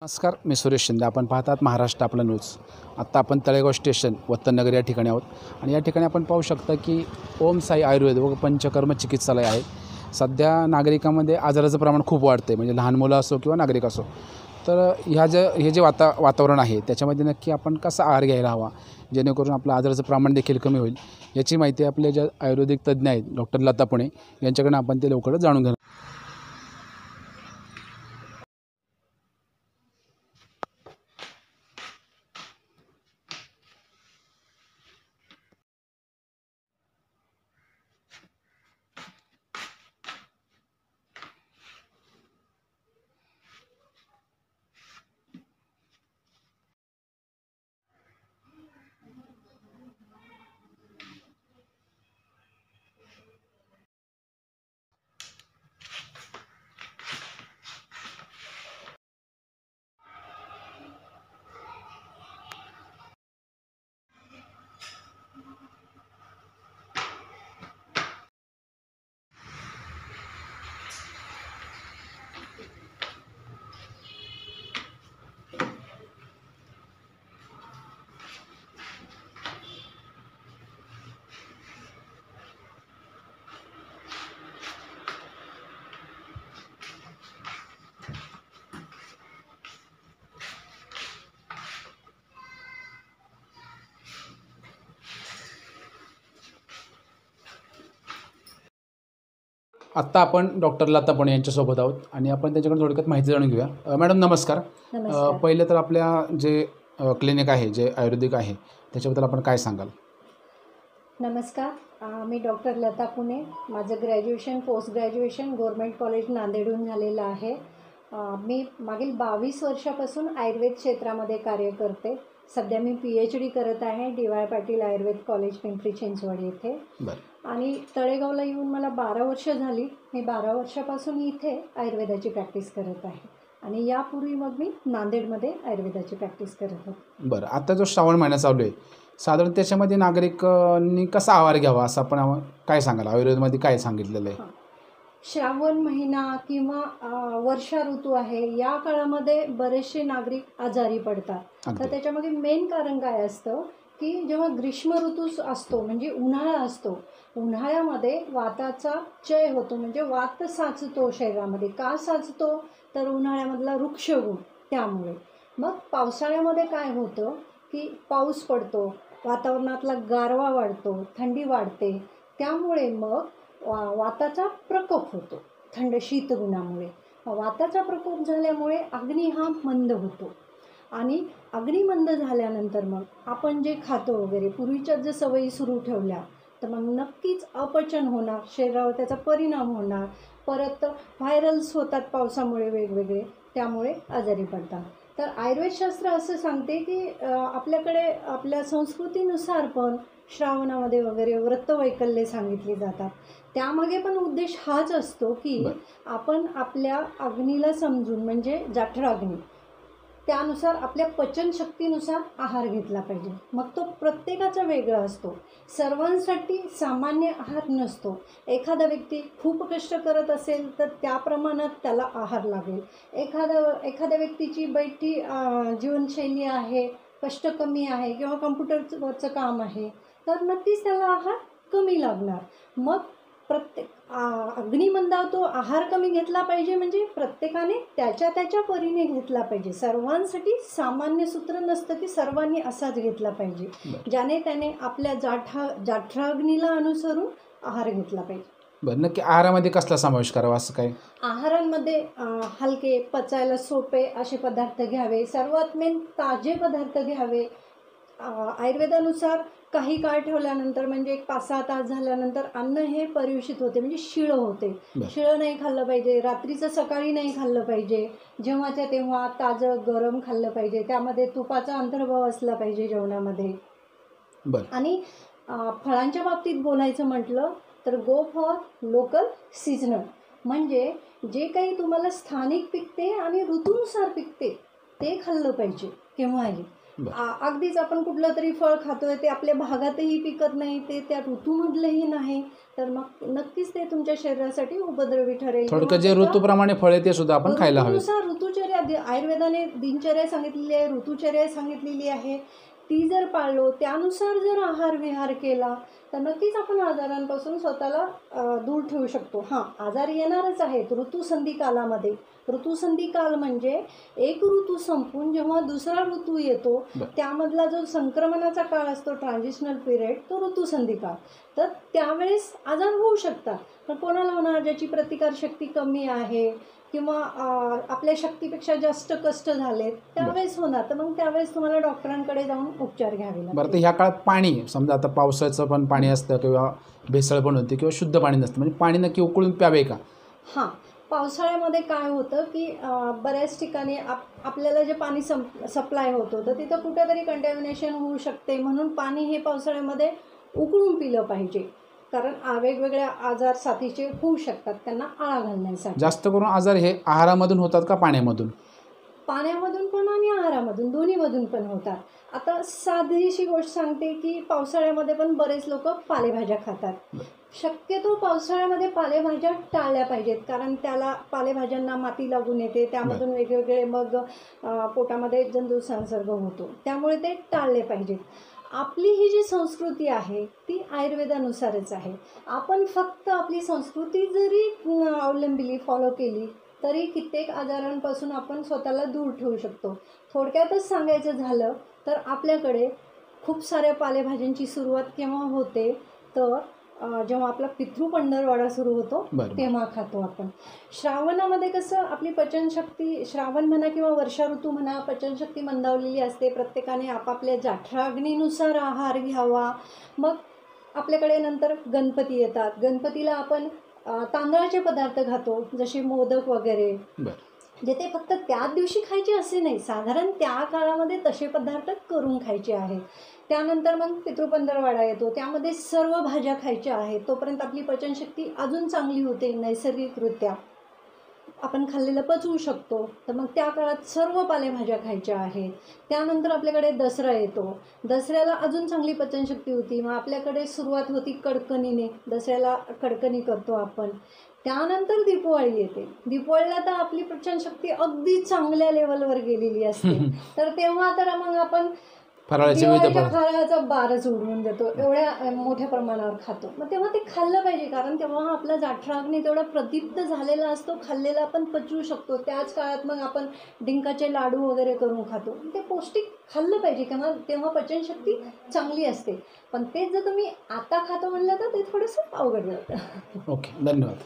नमस्कार, मी सुरेश शिंदे. आपण पाहतात महाराष्ट्र आपला न्यूज. आत्ता आपण तळेगाव स्टेशन वतननगर या ठिकाणी आहोत आणि या ठिकाणी आपण पाहू शकता की ओम साई आयुर्वेद व पंचकर्म चिकित्सालय आहे. सध्या नागरिकांमध्ये आजाराचं प्रमाण खूप वाढतं आहे, म्हणजे लहान मुलं असो किंवा नागरिक असो. तर हे जे वातावरण आहे त्याच्यामध्ये नक्की आपण कसा आहार घ्यायला हवा जेणेकरून आपलं आजाराचं प्रमाण देखील कमी होईल, याची माहिती आपले जे आयुर्वेदिक तज्ज्ञ आहेत डॉक्टर लता पुणे यांच्याकडून आपण ते लवकरच जाणून घेणार. आत्ता आपण डॉक्टर लता पुणे यांच्यासोबत आहोत आणि आपण त्यांच्याकडून थोडक्यात माहिती जाणून घेऊया. मॅडम नमस्कार. पहिले तर आपल्या जे क्लिनिक आहे जे आयुर्वेदिक आहे त्याच्याबद्दल आपण काय सांगाल? नमस्कार, मी डॉक्टर लता पुणे. माझं graduation post graduation government college नांदेडहून झालेलं आहे. मी मागील 22 वर्षापासून आयुर्वेद क्षेत्रामध्ये कार्य करते. सध्या मी PhD करत आहे DY पाटील आयुर्वेद कॉलेज पिंपरी चिंचवड येथे. आणि तळेगावला येऊन मला 12 वर्ष झाली. मी 12 वर्षापासून इथे आयुर्वेदाची प्रॅक्टिस करत आहे आणि यापूर्वी मग मी नांदेडमध्ये आयुर्वेदाची प्रॅक्टिस करत होते. बरं, आता जो श्रावण महिना चालू आहे साधारण त्याच्यामध्ये नागरिकांनी कसा आहार घ्यावा असं आपण काय सांगाल? आयुर्वेदमध्ये काय सांगितलेलं आहे? श्रावण महिना किंवा वर्षा ऋतू आहे, या काळामध्ये बरेचसे नागरिक आजारी पडतात. तर त्याच्यामध्ये मेन कारण काय असतं की जेव्हा ग्रीष्म ऋतू असतो म्हणजे उन्हाळा असतो, उन्हाळ्यामध्ये वाताचा क्षय होतो, म्हणजे वात साचतो शरीरामध्ये. का साचतो तर उन्हाळ्यामधला वृक्षगुण त्यामुळे. मग पावसाळ्यामध्ये काय होतं की पाऊस पडतो, वातावरणातला गारवा वाढतो, थंडी वाढते, त्यामुळे मग वाताचा प्रकोप होतो. थंड शीतगुणामुळे वाताचा प्रकोप झाल्यामुळे अग्नी हा मंद होतो आणि अग्नी मंद झाल्यानंतर मग आपण जे खातो वगैरे पूर्वीच्या जर सवयी सुरू ठेवल्या तर मग नक्कीच अपचन होणार, शरीरावर त्याचा परिणाम होणार. परत व्हायरल्स होतात पावसामुळे वेगवेगळे, त्यामुळे आजारी पडतात. तर आयुर्वेदशास्त्र असं सांगते की आपल्याकडे आपल्या संस्कृतीनुसार पण श्रावणामध्ये वगैरे व्रतवैकल्ये सांगितली जातात. त्यामागे पण उद्देश हाच असतो की आपण आपल्या अग्नीला समजून, म्हणजे जठराग्नी, त्यानुसार आपल्या पचनशक्तीनुसार आहार घेतला पाहिजे. मग तो प्रत्येकाचा वेगळा असतो, सर्वांसाठी सामान्य आहार नसतो. एखादा व्यक्ती खूप कष्ट करत असेल तर त्या प्रमाणात त्याला आहार लागेल. एखाद्या व्यक्तीची बैठी जीवनशैली आहे, कष्ट कमी आहे किंवा कम्प्युटरवरचं काम आहे, तर नक्कीच त्याला आहार कमी लागणार. मग अग्नी मंदावतो, आहार कमी घेतला पाहिजे, म्हणजे प्रत्येकाने त्याच्या त्याच्या परीने घेतला पाहिजे. सर्वांसाठी सामान्य सूत्र नसतं की सर्वांनी असाच घेतला पाहिजे. ज्याने त्याने आपल्या जठराग्नीला अनुसरून आहार घेतला पाहिजे. बरं, नक्की आहारामध्ये कसला समावेश करावा असं काय? आहारांमध्ये हलके, पचायला सोपे असे पदार्थ घ्यावे. सर्वात मेन ताजे पदार्थ घ्यावे. आयुर्वेदानुसार काही काळ ठेवल्यानंतर, म्हणजे 5-6 तास झाल्यानंतर अन्न हे परियुषित होते, म्हणजे शिळं होते. शिळं नाही खाल्लं पाहिजे. रात्रीचं सकाळी नाही खाल्लं पाहिजे. जेव्हाच्या तेव्हा ताजं गरम खाल्लं पाहिजे. त्यामध्ये तुपाचा अंतर्भाव असला पाहिजे जेवणामध्ये. आणि फळांच्या बाबतीत बोलायचं म्हटलं तर गो फॉर लोकल सीजनल, म्हणजे जे काही तुम्हाला स्थानिक पिकते आणि ऋतूनुसार पिकते ते खाल्लं पाहिजे केव्हाही. अगदीच आपण कुठलं तरी फळ खातोय ते आपल्या भागातही पिकत नाही, ते त्या ऋतूमधलंही नाही, तर मग नक्कीच ते तुमच्या शरीरासाठी उपद्रवी ठरेल. थोडक्यात जे ऋतूप्रमाणे फळे ते सुद्धा आपण खायला हवे. ऋतुचर्या आयुर्वेदाने दिनचर्या सांगितलेली आहे, ऋतुचर्या सांगितलेली आहे, ती जर पाळलो, त्यानुसार जर आहार विहार केला तर नक्कीच आपण आजारांपासून स्वतःला दूर ठेवू शकतो. हां, आजार येणारच आहेत ऋतुसंधी कालामध्ये. ऋतुसंधी काल म्हणजे एक ऋतू संपून जेव्हा दुसरा ऋतू येतो त्यामधला जो संक्रमणाचा काळ असतो, ट्रान्झिशनल पिरियड, तो ऋतुसंधी काळ. तर त्यावेळेस आजार होऊ शकतात. पण कोणाला होणार? ज्याची प्रतिकारशक्ती कमी आहे किंवा आपल्या शक्तीपेक्षा जास्त कष्ट झालेत, त्यावेळेस होणार. तर मग त्यावेळेस तुम्हाला डॉक्टरांकडे जाऊन उपचार घ्यावे लागतात. बरं, तर ह्या काळात पाणी, समजा आता पावसाचं पण पाणी असतं किंवा भेसळ पण होते किंवा शुद्ध पाणी नसतं, म्हणजे पाणी नक्की उकळून प्यावे का? हां, पावसाळ्यामध्ये काय होतं की बऱ्याच ठिकाणी आपल्याला जे पाणी सप्लाय होतं तर तिथं कुठेतरी कंटॅमिनेशन होऊ शकते. म्हणून पाणी हे पावसाळ्यामध्ये उकळून पिलं पाहिजे, कारण वेगवेगळे आजार साथीचे होऊ शकतात, त्यांना आळा घालण्यासाठी. जास्त करून आजार हे आहारामधून होतात का पाण्यामधून? पाण्यामधून पण आणि आहारामधून, दोन्हीमधून पण होतात. आता साधीशी गोष्ट सांगते की पावसाळ्यामध्ये पण बरेच लोक पालेभाज्या खातात. शक्यतो पावसाळ्यामध्ये पालेभाज्या टाळल्या पाहिजेत, कारण त्याला पालेभाज्यांना माती लागून येते, त्यामधून वेगवेगळे मग पोटामध्ये जंतू संसर्ग होतो, त्यामुळे ते टाळले पाहिजेत. आपली ही जी संस्कृती आहे ती आयुर्वेदानुसारच आहे. आपण फक्त आपली संस्कृती जरी अवलंबिली, फॉलो केली, तरी कित्येक आजारांपासून आपण स्वतःला दूर ठेवू शकतो. थोडक्यातच सांगायचं झालं तर आपल्याकडे खूप साऱ्या पालेभाज्यांची सुरुवात केव्हा होते तर जेव्हा आपला पितृपंधरवाडा सुरू होतो तेव्हा खातो आपण. श्रावणामध्ये कसं आपली पचनशक्ती, श्रावण म्हणा किंवा वर्षा ऋतू म्हणा, पचनशक्ती मंदावलेली असते. प्रत्येकाने आपापल्या जठराग्नीनुसार आहार घ्यावा. मग आपल्याकडे नंतर गणपती येतात. गणपतीला आपण तांदळाचे पदार्थ खातो, जसे मोदक वगैरे, जे ते फक्त त्याच दिवशी खायचे असे नाही, साधारण त्या काळामध्ये तसे पदार्थ करून खायचे आहेत. त्यानंतर मग पितृपंधरवाडा येतो, त्यामध्ये सर्व भाज्या खायच्या आहेत. तोपर्यंत आपली पचनशक्ती अजून चांगली होते, नैसर्गिकरित्या आपण खाल्लेलं पचवू शकतो. तर मग त्या काळात सर्व पालेभाज्या खायच्या आहेत. त्यानंतर आपल्याकडे दसरा येतो, दसऱ्याला अजून चांगली पचनशक्ती होती. मग आपल्याकडे सुरुवात होती कडकणीने, दसऱ्याला कडकणी करतो आपण. त्यानंतर दीपावली येते. दीपावलीला तर आपली पचनशक्ती अगदी चांगल्या लेवलवर गेलेली असते. तर तेव्हा तर मग आपण फराळाचा बारच उडवून देतो, एवढ्या मोठ्या प्रमाणावर खातो. मग तेव्हा ते खाल्लं पाहिजे, कारण तेव्हा आपला जठराग्नी तेवढा प्रदीप्त झालेला असतो, खाल्लेला आपण पचवू शकतो. त्याच काळात मग आपण डिंकाचे लाडू वगैरे करून खातो. ते पौष्टिक खाल्लं पाहिजे, किंवा तेव्हा पचनशक्ती चांगली असते. पण तेच जर तुम्ही आता खातो म्हणलं तर ते थोडंसं अवघड जातं. ओके, धन्यवाद.